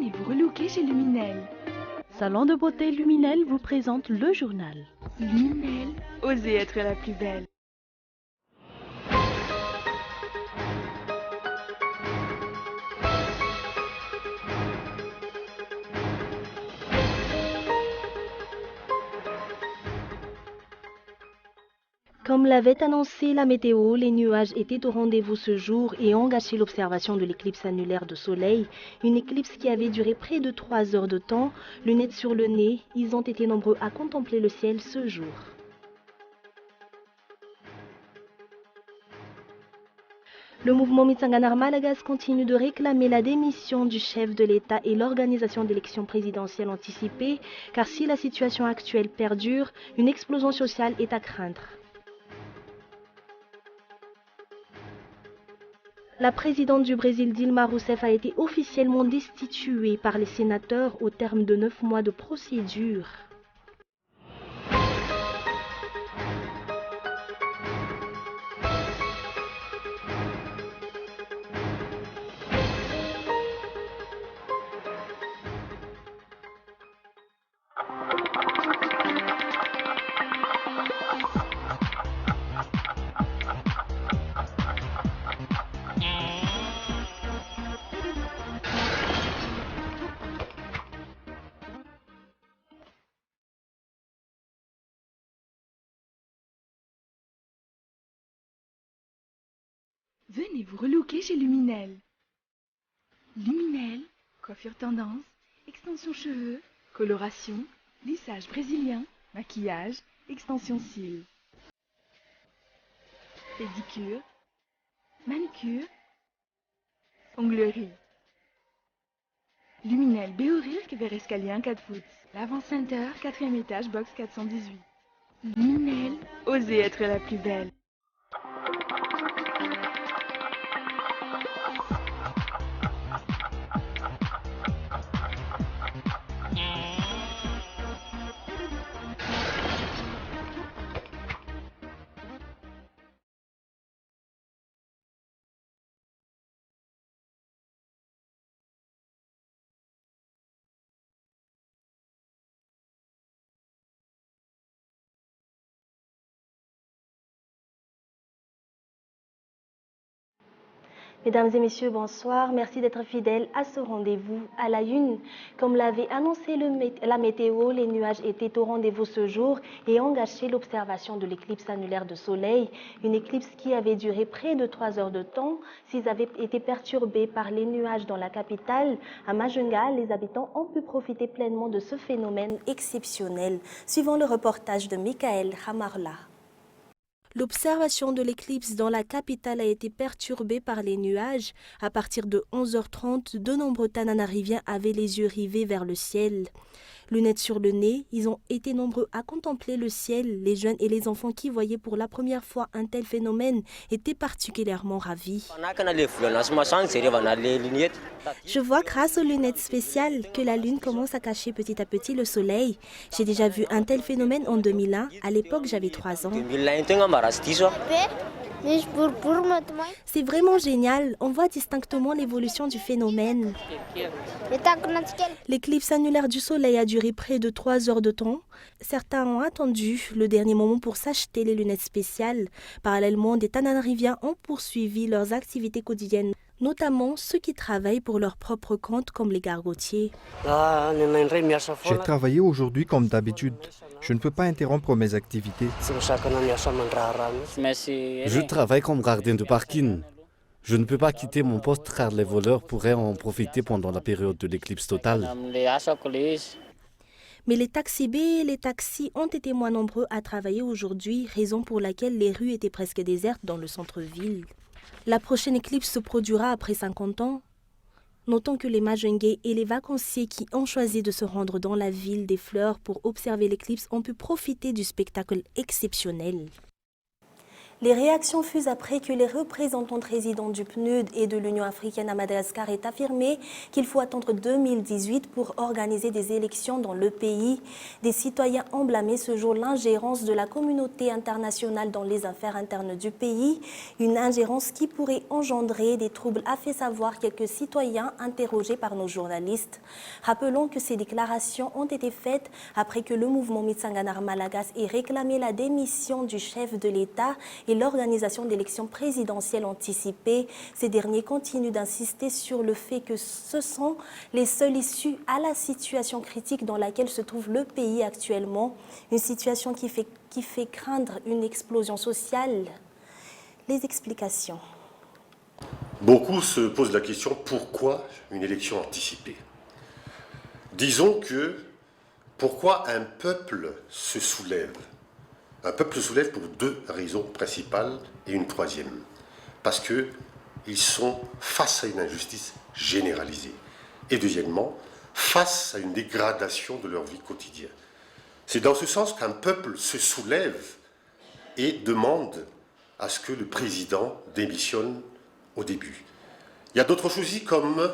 Venez vous relooker chez Luminel. Salon de beauté Luminel vous présente le journal. Luminel, osez être la plus belle. Comme l'avait annoncé la météo, les nuages étaient au rendez-vous ce jour et ont gâché l'observation de l'éclipse annulaire de soleil. Une éclipse qui avait duré près de 3 heures de temps. Lunettes sur le nez, ils ont été nombreux à contempler le ciel ce jour. Le mouvement Mitsanganar Malagas continue de réclamer la démission du chef de l'État et l'organisation d'élections présidentielles anticipées, car si la situation actuelle perdure, une explosion sociale est à craindre. La présidente du Brésil, Dilma Rousseff, a été officiellement destituée par les sénateurs au terme de 9 mois de procédure. Venez vous relooker chez Luminel. Luminel, coiffure tendance, extension cheveux, coloration, lissage brésilien, maquillage, extension cils. Pédicure, manucure, onglerie. Luminel Béorilk vers escalier 4 foot. L'avant-center, 4e étage, box 418. Luminel, osez être la plus belle. Mesdames et messieurs, bonsoir. Merci d'être fidèles à ce rendez-vous à la une. Comme l'avait annoncé la météo, les nuages étaient au rendez-vous ce jour et ont gâché l'observation de l'éclipse annulaire de soleil. Une éclipse qui avait duré près de 3 heures de temps. S'ils avaient été perturbés par les nuages dans la capitale, à Majunga, les habitants ont pu profiter pleinement de ce phénomène exceptionnel. Suivant le reportage de Michael Hamarla. L'observation de l'éclipse dans la capitale a été perturbée par les nuages. À partir de 11h30, de nombreux Tananariviens avaient les yeux rivés vers le ciel. Lunettes sur le nez, ils ont été nombreux à contempler le ciel. Les jeunes et les enfants qui voyaient pour la première fois un tel phénomène étaient particulièrement ravis. Je vois grâce aux lunettes spéciales que la lune commence à cacher petit à petit le soleil. J'ai déjà vu un tel phénomène en 2001. À l'époque, j'avais 3 ans. C'est vraiment génial. On voit distinctement l'évolution du phénomène. L'éclipse annulaire du soleil a duré près de 3 heures de temps. Certains ont attendu le dernier moment pour s'acheter les lunettes spéciales. Parallèlement, des Tananariviens ont poursuivi leurs activités quotidiennes, notamment ceux qui travaillent pour leur propre compte comme les gargotiers. J'ai travaillé aujourd'hui comme d'habitude. Je ne peux pas interrompre mes activités. Je travaille comme gardien de parking. Je ne peux pas quitter mon poste car les voleurs pourraient en profiter pendant la période de l'éclipse totale. Mais les taxis B et les taxis ont été moins nombreux à travailler aujourd'hui, raison pour laquelle les rues étaient presque désertes dans le centre-ville. La prochaine éclipse se produira après 50 ans. Notons que les Majunguais et les vacanciers qui ont choisi de se rendre dans la ville des fleurs pour observer l'éclipse ont pu profiter du spectacle exceptionnel. Les réactions fusent après que les représentants résidents du PNUD et de l'Union africaine à Madagascar aient affirmé qu'il faut attendre 2018 pour organiser des élections dans le pays. Des citoyens ont blâmé ce jour l'ingérence de la communauté internationale dans les affaires internes du pays, une ingérence qui pourrait engendrer des troubles, a fait savoir quelques citoyens interrogés par nos journalistes. Rappelons que ces déclarations ont été faites après que le mouvement Mitsanganar Malagas ait réclamé la démission du chef de l'État et l'organisation d'élections présidentielles anticipées. Ces derniers continuent d'insister sur le fait que ce sont les seules issues à la situation critique dans laquelle se trouve le pays actuellement, une situation qui fait craindre une explosion sociale. Les explications. Beaucoup se posent la question, pourquoi une élection anticipée? Disons que, pourquoi un peuple se soulève? Un peuple se soulève pour deux raisons principales et une troisième. Parce qu'ils sont face à une injustice généralisée. Et deuxièmement, face à une dégradation de leur vie quotidienne. C'est dans ce sens qu'un peuple se soulève et demande à ce que le président démissionne au début. Il y a d'autres choses aussi comme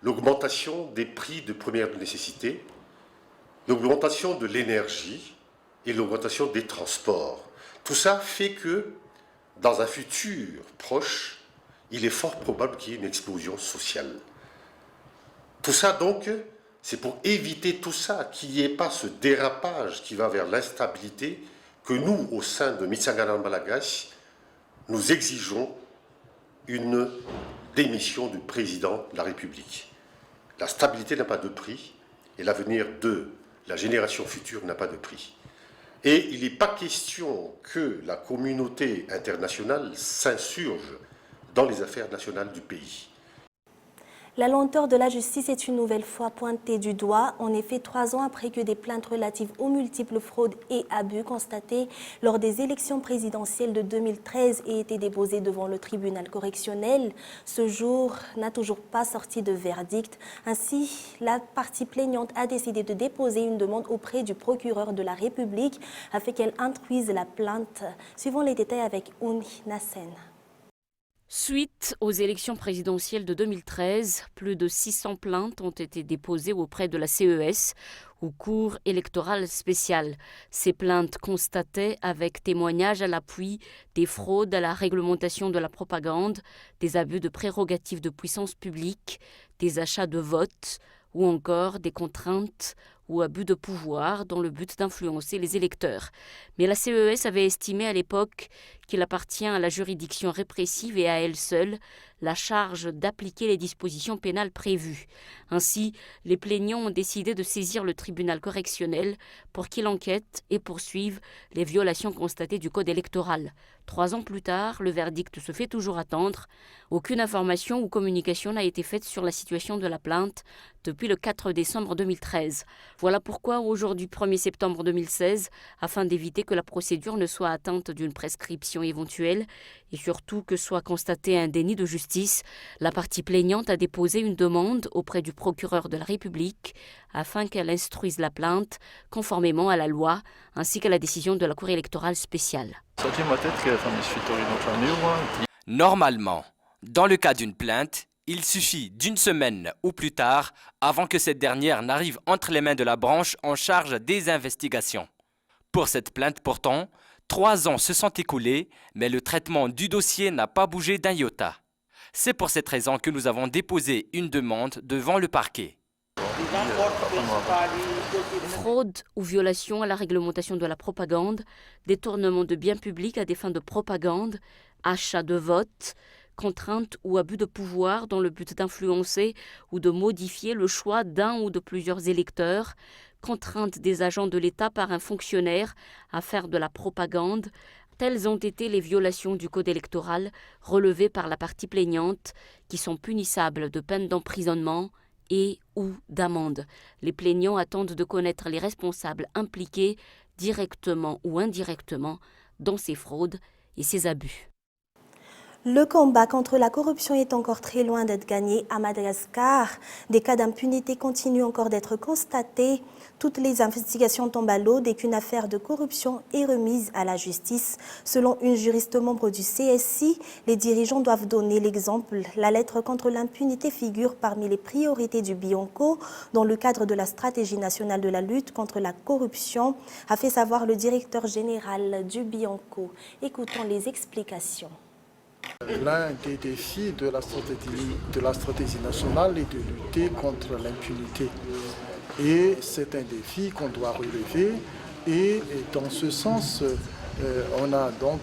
l'augmentation des prix de première nécessité, l'augmentation de l'énergie, et l'augmentation des transports. Tout ça fait que, dans un futur proche, il est fort probable qu'il y ait une explosion sociale. Tout ça, donc, c'est pour éviter tout ça, qu'il n'y ait pas ce dérapage qui va vers l'instabilité que nous, au sein de Mitsanganar Malagas, nous exigeons une démission du président de la République. La stabilité n'a pas de prix et l'avenir de la génération future n'a pas de prix. Et il n'est pas question que la communauté internationale s'insurge dans les affaires nationales du pays. La lenteur de la justice est une nouvelle fois pointée du doigt. En effet, 3 ans après que des plaintes relatives aux multiples fraudes et abus constatés lors des élections présidentielles de 2013 aient été déposées devant le tribunal correctionnel, ce jour n'a toujours pas sorti de verdict. Ainsi, la partie plaignante a décidé de déposer une demande auprès du procureur de la République afin qu'elle instruise la plainte. Suivons les détails avec Ouni Nassen. Suite aux élections présidentielles de 2013, plus de 600 plaintes ont été déposées auprès de la CES, ou Cour électorale spéciale. Ces plaintes constataient, avec témoignages à l'appui, des fraudes à la réglementation de la propagande, des abus de prérogatives de puissance publique, des achats de votes ou encore des contraintes ou abus de pouvoir dans le but d'influencer les électeurs. Mais la CES avait estimé à l'époque qu'il appartient à la juridiction répressive et à elle seule la charge d'appliquer les dispositions pénales prévues. Ainsi, les plaignants ont décidé de saisir le tribunal correctionnel pour qu'il enquête et poursuive les violations constatées du code électoral. 3 ans plus tard, le verdict se fait toujours attendre. Aucune information ou communication n'a été faite sur la situation de la plainte depuis le 4 décembre 2013. Voilà pourquoi aujourd'hui, 1er septembre 2016, afin d'éviter que la procédure ne soit atteinte d'une prescription éventuelle et surtout que soit constaté un déni de justice, la partie plaignante a déposé une demande auprès du procureur de la République afin qu'elle instruise la plainte conformément à la loi ainsi qu'à la décision de la Cour électorale spéciale. Normalement, dans le cas d'une plainte, il suffit d'une semaine ou plus tard avant que cette dernière n'arrive entre les mains de la branche en charge des investigations. Pour cette plainte pourtant, 3 ans se sont écoulés, mais le traitement du dossier n'a pas bougé d'un iota. C'est pour cette raison que nous avons déposé une demande devant le parquet. Fraude ou violation à la réglementation de la propagande, détournement de biens publics à des fins de propagande, achat de votes, contrainte ou abus de pouvoir dans le but d'influencer ou de modifier le choix d'un ou de plusieurs électeurs, contrainte des agents de l'État par un fonctionnaire à faire de la propagande, telles ont été les violations du code électoral relevées par la partie plaignante qui sont punissables de peine d'emprisonnement et ou d'amende. Les plaignants attendent de connaître les responsables impliqués directement ou indirectement dans ces fraudes et ces abus. Le combat contre la corruption est encore très loin d'être gagné à Madagascar. Des cas d'impunité continuent encore d'être constatés. Toutes les investigations tombent à l'eau dès qu'une affaire de corruption est remise à la justice. Selon une juriste membre du CSI, les dirigeants doivent donner l'exemple. La lettre contre l'impunité figure parmi les priorités du Bianco dans le cadre de la stratégie nationale de la lutte contre la corruption, a fait savoir le directeur général du Bianco. Écoutons les explications. L'un des défis de la stratégie nationale est de lutter contre l'impunité. Et c'est un défi qu'on doit relever. Et dans ce sens, on a donc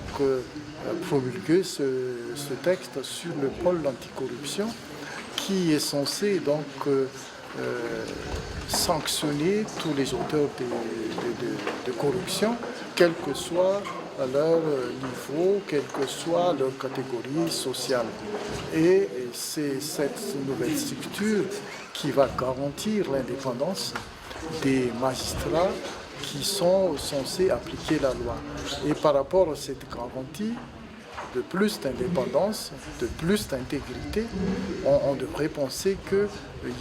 promulgué ce texte sur le pôle anticorruption qui est censé donc sanctionner tous les auteurs de corruption, quel que soit leur niveau, quelle que soit leur catégorie sociale. Et c'est cette nouvelle structure qui va garantir l'indépendance des magistrats qui sont censés appliquer la loi. Et par rapport à cette garantie de plus d'indépendance, de plus d'intégrité, on devrait penser qu'il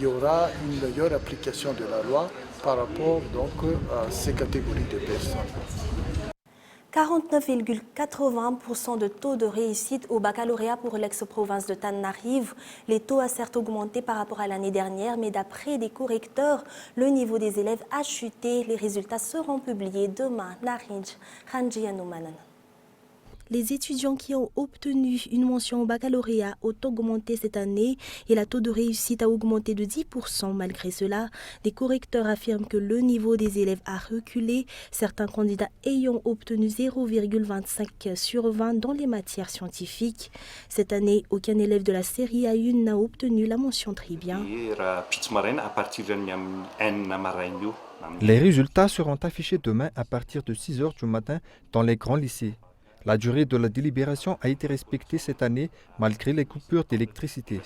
y aura une meilleure application de la loi par rapport donc à ces catégories de personnes. 49,80% de taux de réussite au baccalauréat pour l'ex-province de Tananarive. Les taux a certes augmenté par rapport à l'année dernière, mais d'après des correcteurs, le niveau des élèves a chuté. Les résultats seront publiés demain. Narinj Ranjianoumanan. Les étudiants qui ont obtenu une mention au baccalauréat ont augmenté cette année et le taux de réussite a augmenté de 10%. Malgré cela, des correcteurs affirment que le niveau des élèves a reculé, certains candidats ayant obtenu 0,25 sur 20 dans les matières scientifiques. Cette année, aucun élève de la série A1 n'a obtenu la mention très bien. Les résultats seront affichés demain à partir de 6 h du matin dans les grands lycées. La durée de la délibération a été respectée cette année malgré les coupures d'électricité.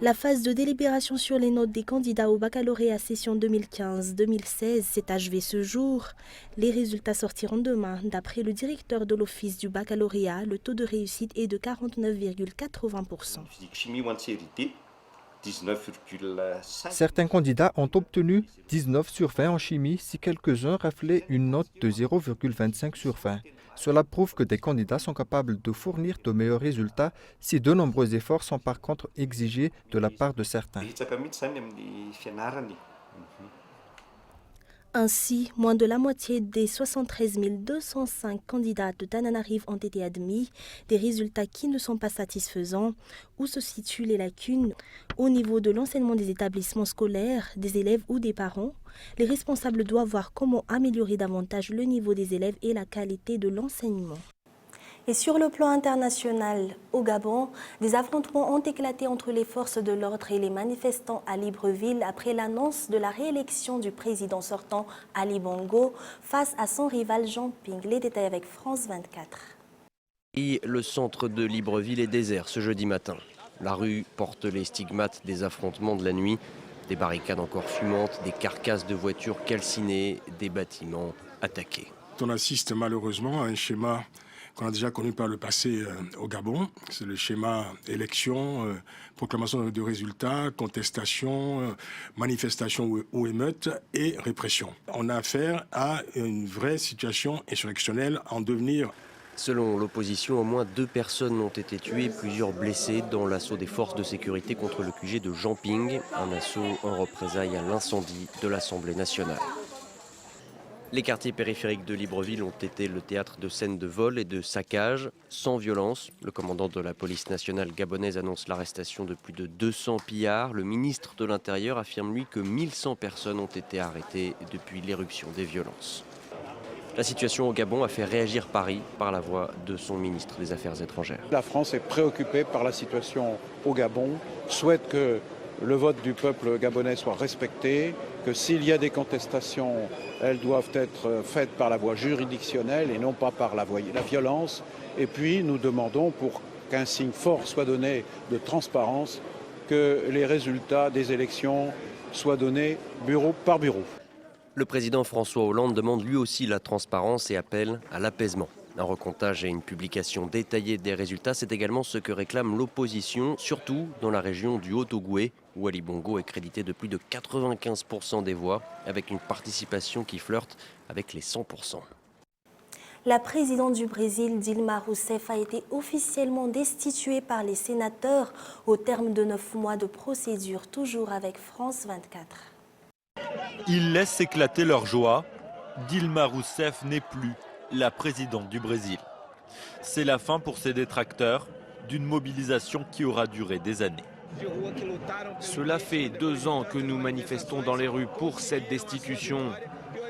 La phase de délibération sur les notes des candidats au baccalauréat session 2015-2016 s'est achevée ce jour. Les résultats sortiront demain. D'après le directeur de l'office du baccalauréat, le taux de réussite est de 49,80%. Certains candidats ont obtenu 19 sur 20 en chimie si quelques-uns raflaient une note de 0,25 sur 20. Cela prouve que des candidats sont capables de fournir de meilleurs résultats si de nombreux efforts sont par contre exigés de la part de certains. Ainsi, moins de la moitié des 73 205 candidats de Tananarive ont été admis, des résultats qui ne sont pas satisfaisants. Où se situent les lacunes? Au niveau de l'enseignement des établissements scolaires, des élèves ou des parents, les responsables doivent voir comment améliorer davantage le niveau des élèves et la qualité de l'enseignement. Et sur le plan international, au Gabon, des affrontements ont éclaté entre les forces de l'ordre et les manifestants à Libreville après l'annonce de la réélection du président sortant Ali Bongo face à son rival Jean Ping. Les détails avec France 24. Et le centre de Libreville est désert ce jeudi matin. La rue porte les stigmates des affrontements de la nuit, des barricades encore fumantes, des carcasses de voitures calcinées, des bâtiments attaqués. On assiste malheureusement à un schéma qu'on a déjà connu par le passé au Gabon. C'est le schéma élection, proclamation de résultats, contestation, manifestation ou émeute et répression. On a affaire à une vraie situation insurrectionnelle en devenir. Selon l'opposition, au moins 2 personnes ont été tuées, plusieurs blessées dans l'assaut des forces de sécurité contre le QG de Jean Ping, un assaut en représailles à l'incendie de l'Assemblée nationale. Les quartiers périphériques de Libreville ont été le théâtre de scènes de vol et de saccage, sans violence. Le commandant de la police nationale gabonaise annonce l'arrestation de plus de 200 pillards. Le ministre de l'Intérieur affirme, lui, que 1100 personnes ont été arrêtées depuis l'éruption des violences. La situation au Gabon a fait réagir Paris par la voix de son ministre des Affaires étrangères. La France est préoccupée par la situation au Gabon, souhaite que le vote du peuple gabonais soit respecté, que s'il y a des contestations, elles doivent être faites par la voie juridictionnelle et non pas par la violence. Et puis nous demandons, pour qu'un signe fort soit donné de transparence, que les résultats des élections soient donnés bureau par bureau. Le président François Hollande demande lui aussi la transparence et appelle à l'apaisement. Un recomptage et une publication détaillée des résultats, c'est également ce que réclame l'opposition, surtout dans la région du Haut-Ogooué, où Ali Bongo est crédité de plus de 95% des voix, avec une participation qui flirte avec les 100%. La présidente du Brésil, Dilma Rousseff, a été officiellement destituée par les sénateurs au terme de 9 mois de procédure, toujours avec France 24. Ils laissent éclater leur joie. Dilma Rousseff n'est plus la présidente du Brésil. C'est la fin pour ses détracteurs d'une mobilisation qui aura duré des années. Cela fait 2 ans que nous manifestons dans les rues pour cette destitution.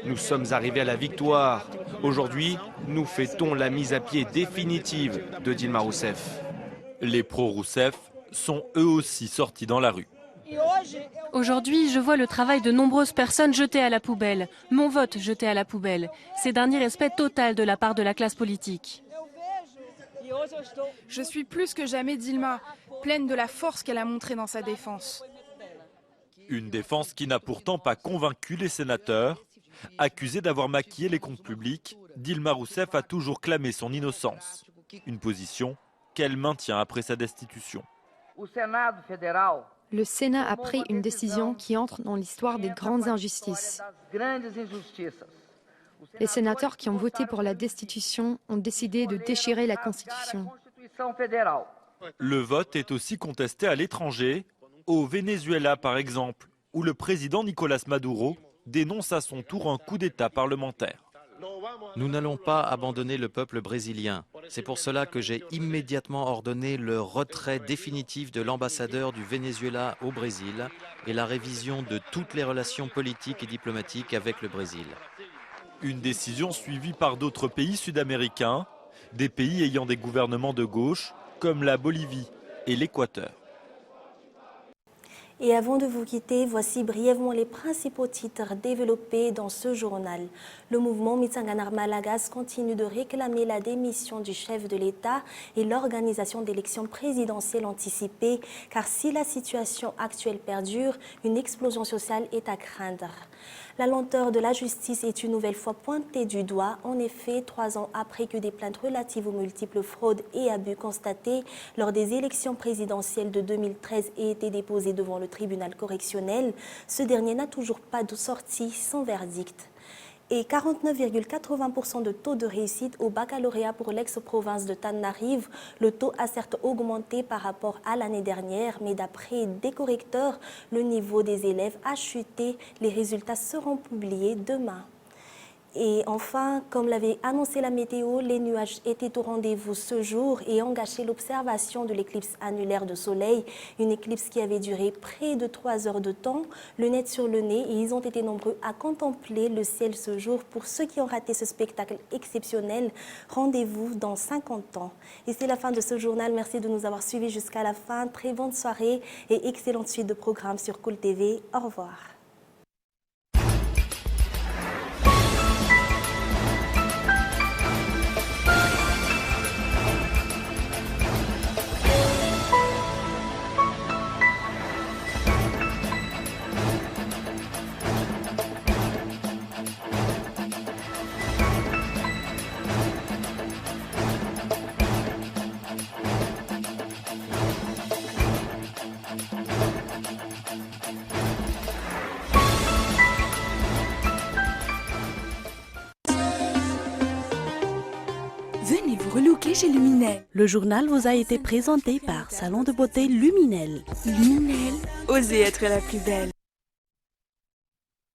Nous sommes arrivés à la victoire. Aujourd'hui, nous fêtons la mise à pied définitive de Dilma Rousseff. Les pro-Rousseff sont eux aussi sortis dans la rue. Aujourd'hui, je vois le travail de nombreuses personnes jetées à la poubelle, mon vote jeté à la poubelle. C'est d'un irrespect total de la part de la classe politique. Je suis plus que jamais Dilma, pleine de la force qu'elle a montrée dans sa défense. Une défense qui n'a pourtant pas convaincu les sénateurs. Accusée d'avoir maquillé les comptes publics, Dilma Rousseff a toujours clamé son innocence. Une position qu'elle maintient après sa destitution. Le Sénat a pris une décision qui entre dans l'histoire des grandes injustices. Les sénateurs qui ont voté pour la destitution ont décidé de déchirer la Constitution. Le vote est aussi contesté à l'étranger, au Venezuela par exemple, où le président Nicolás Maduro dénonce à son tour un coup d'État parlementaire. Nous n'allons pas abandonner le peuple brésilien. C'est pour cela que j'ai immédiatement ordonné le retrait définitif de l'ambassadeur du Venezuela au Brésil et la révision de toutes les relations politiques et diplomatiques avec le Brésil. Une décision suivie par d'autres pays sud-américains, des pays ayant des gouvernements de gauche, comme la Bolivie et l'Équateur. Et avant de vous quitter, voici brièvement les principaux titres développés dans ce journal. Le mouvement Mitsanganar Malagas continue de réclamer la démission du chef de l'État et l'organisation d'élections présidentielles anticipées, car si la situation actuelle perdure, une explosion sociale est à craindre. La lenteur de la justice est une nouvelle fois pointée du doigt. En effet, 3 ans après que des plaintes relatives aux multiples fraudes et abus constatés lors des élections présidentielles de 2013 aient été déposées devant le tribunal correctionnel, ce dernier n'a toujours pas de sortie sans verdict. Et 49,80% de taux de réussite au baccalauréat pour l'ex-province de Tananarive. Le taux a certes augmenté par rapport à l'année dernière, mais d'après des correcteurs, le niveau des élèves a chuté. Les résultats seront publiés demain. Et enfin, comme l'avait annoncé la météo, les nuages étaient au rendez-vous ce jour et ont gâché l'observation de l'éclipse annulaire de soleil. Une éclipse qui avait duré près de 3 heures de temps, le net sur le nez, et ils ont été nombreux à contempler le ciel ce jour. Pour ceux qui ont raté ce spectacle exceptionnel, rendez-vous dans 50 ans. Et c'est la fin de ce journal. Merci de nous avoir suivis jusqu'à la fin. Très bonne soirée et excellente suite de programmes sur Cool TV. Au revoir. Venez vous relooker chez Luminel. Le journal vous a été présenté par Salon de beauté Luminel. Luminel, osez être la plus belle.